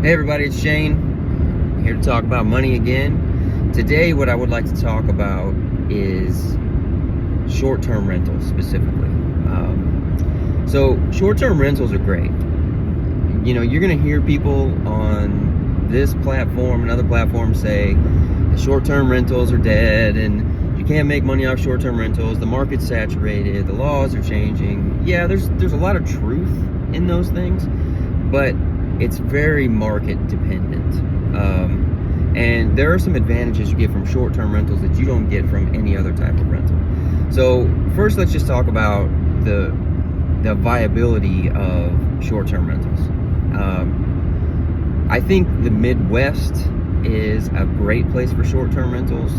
Hey everybody, it's Shane. I'm here to talk about money again. Today what I would like to talk about is short-term rentals specifically. So short-term rentals are great. You know, you're going to hear people on this platform and other platforms say the short-term rentals are dead and you can't make money off short-term rentals. The market's saturated. The laws are changing. Yeah, there's a lot of truth in those things, but it's very market dependent. And there are some advantages you get from short-term rentals that you don't get from any other type of rental. So first, let's just talk about the viability of short-term rentals. I think the Midwest is a great place for short-term rentals.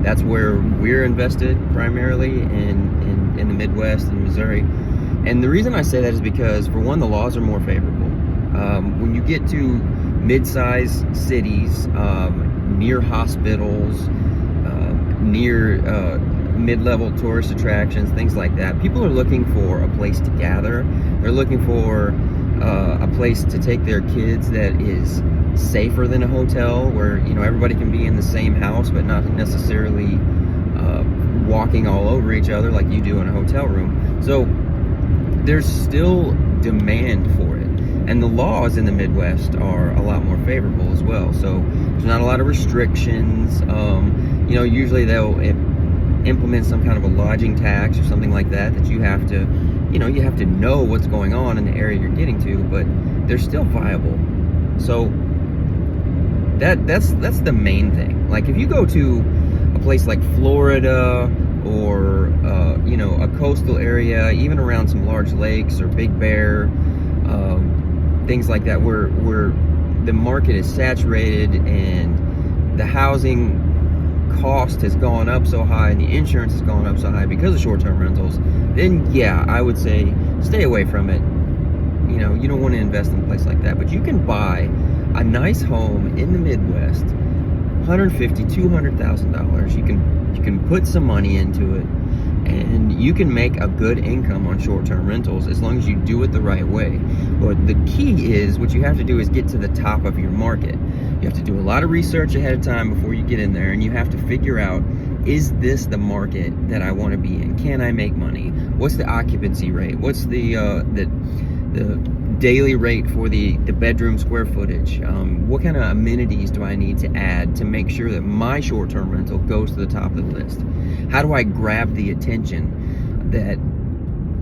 That's where we're invested primarily in the Midwest and Missouri. And the reason I say that is because, for one, the laws are more favorable. When you get to mid-sized cities, near hospitals, near mid-level tourist attractions, things like that, people are looking for a place to gather. They're looking for a place to take their kids that is safer than a hotel, where, you know, everybody can be in the same house but not necessarily walking all over each other like you do in a hotel room. So there's still demand for it. And the laws in the Midwest are a lot more favorable as well. So there's not a lot of restrictions. You know, usually they'll implement some kind of a lodging tax or something like that you have to, you have to know what's going on in the area you're getting to, but they're still viable. So that's the main thing. Like, if you go to a place like Florida or a coastal area, even around some large lakes or Big Bear, things like that, where the market is saturated and the housing cost has gone up so high and the insurance has gone up so high because of short-term rentals, then yeah, I would say stay away from it. You know, you don't want to invest in a place like that. But you can buy a nice home in the Midwest, $150,000, $200,000. You can put some money into it, and you can make a good income on short-term rentals as long as you do it the right way. But the key is, what you have to do is get to the top of your market. You have to do a lot of research ahead of time before you get in there, and you have to figure out, is this the market that I want to be in? Can I make money? What's the occupancy rate? What's the daily rate for the bedroom square footage? What kind of amenities do I need to add to make sure that my short-term rental goes to the top of the list? How do I grab the attention that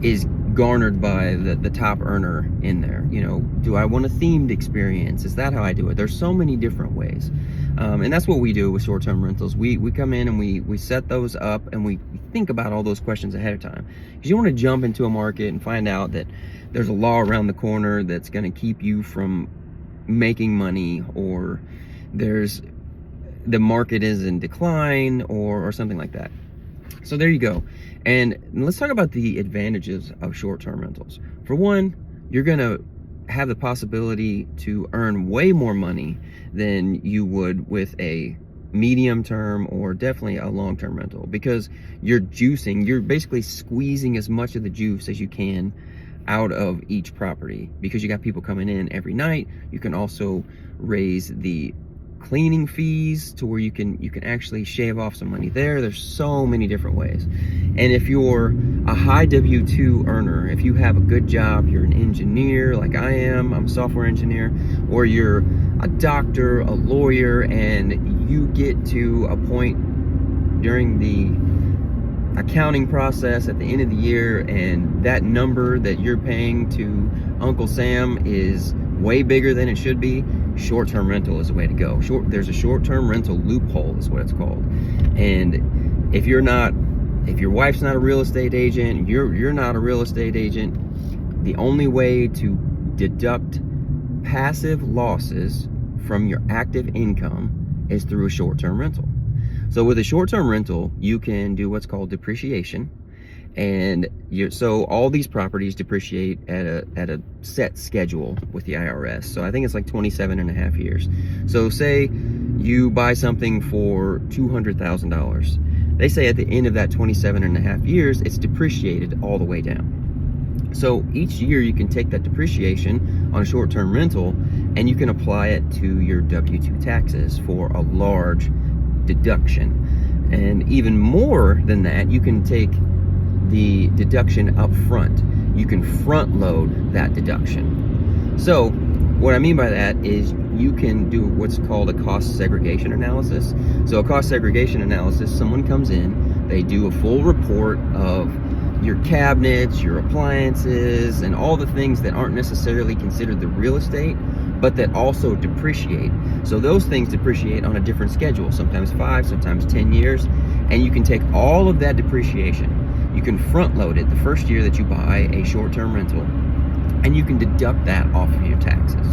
is garnered by the top earner in there? You know, do I want a themed experience? Is that how I do it? There's so many different ways. And that's what we do with short-term rentals. We come in and we set those up, and we think about all those questions ahead of time. Because you want to jump into a market and find out that there's a law around the corner that's going to keep you from making money, or the market is in decline, or something like that. So there you go. And let's talk about the advantages of short-term rentals. For one, you're going to have the possibility to earn way more money than you would with a medium term or definitely a long-term rental, because you're basically squeezing as much of the juice as you can out of each property, because you got people coming in every night. You can also raise the cleaning fees to where you can actually shave off some money there. There's so many different ways. And if you're a high W-2 earner, if you have a good job, you're an engineer like I am, I'm a software engineer, or you're a doctor, a lawyer, and you get to a point during the accounting process at the end of the year, and that number that you're paying to Uncle Sam is way bigger than it should be, short-term rental is the way to go. There's a short-term rental loophole is what it's called. And if your wife's not a real estate agent, you're not a real estate agent, the only way to deduct passive losses from your active income is through a short-term rental. So with a short-term rental, you can do what's called depreciation. And so all these properties depreciate at a set schedule with the IRS. So I think it's like 27 and a half years. So say you buy something for $200,000. They say at the end of that 27 and a half years, it's depreciated all the way down. So each year you can take that depreciation on a short-term rental and you can apply it to your W-2 taxes for a large deduction. And even more than that, you can take the deduction up front. You can front load that deduction. So what I mean by that is you can do what's called a cost segregation analysis. So a cost segregation analysis, someone comes in, they do a full report of your cabinets, your appliances, and all the things that aren't necessarily considered the real estate, but that also depreciate. So those things depreciate on a different schedule, sometimes 5, sometimes 10 years, and you can take all of that depreciation, you can front load it the first year that you buy a short-term rental, and you can deduct that off of your taxes.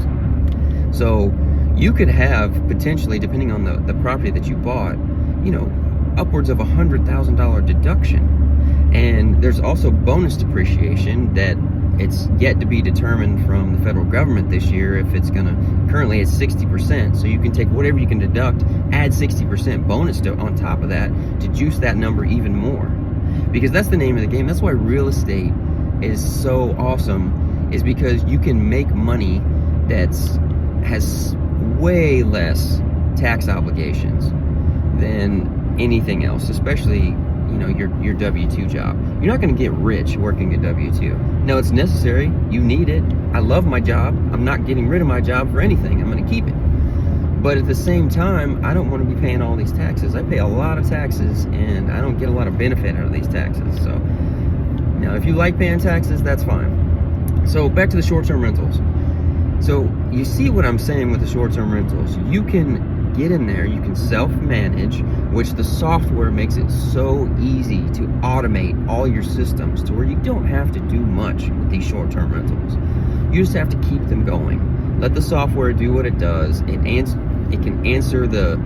So you could have potentially, depending on the property that you bought, you know, upwards of $100,000 deduction. And there's also bonus depreciation that it's yet to be determined from the federal government this year if it's gonna, currently it's 60%. So you can take whatever you can deduct, add 60% bonus on top of that to juice that number even more. Because that's the name of the game. That's why real estate is so awesome, is because you can make money has way less tax obligations than anything else, especially, you know, your W-2 job. You're not going to get rich working a W-2. No, it's necessary. You need it. I love my job. I'm not getting rid of my job for anything. I'm going to keep it. But at the same time, I don't want to be paying all these taxes. I pay a lot of taxes, and I don't get a lot of benefit out of these taxes. So now, if you like paying taxes, that's fine. So back to the short-term rentals. So you see what I'm saying with the short-term rentals. You can get in there, you can self-manage, which the software makes it so easy to automate all your systems to where you don't have to do much with these short-term rentals. You just have to keep them going. Let the software do what it does. It can answer the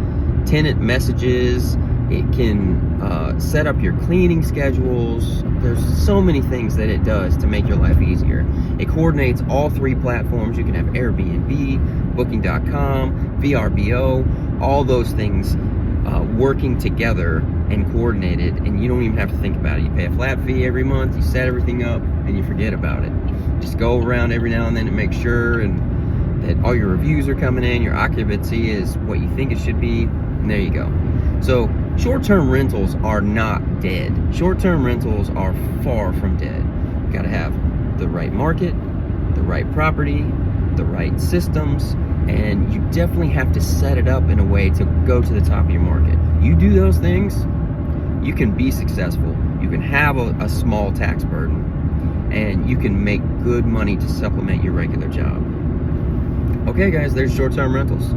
tenant messages. It can set up your cleaning schedules. There's so many things that it does to make your life easier. It coordinates all 3 platforms. You can have Airbnb, Booking.com, VRBO, all those things working together and coordinated, and you don't even have to think about it. You pay a flat fee every month, you set everything up, and you forget about it. Just go around every now and then to make sure that all your reviews are coming in, your occupancy is what you think it should be, and there you go. So short-term rentals are not dead. Short-term rentals are far from dead. You gotta have the right market, the right property, the right systems, and you definitely have to set it up in a way to go to the top of your market. You do those things, you can be successful. You can have a small tax burden, and you can make good money to supplement your regular job. Okay guys, there's short-term rentals.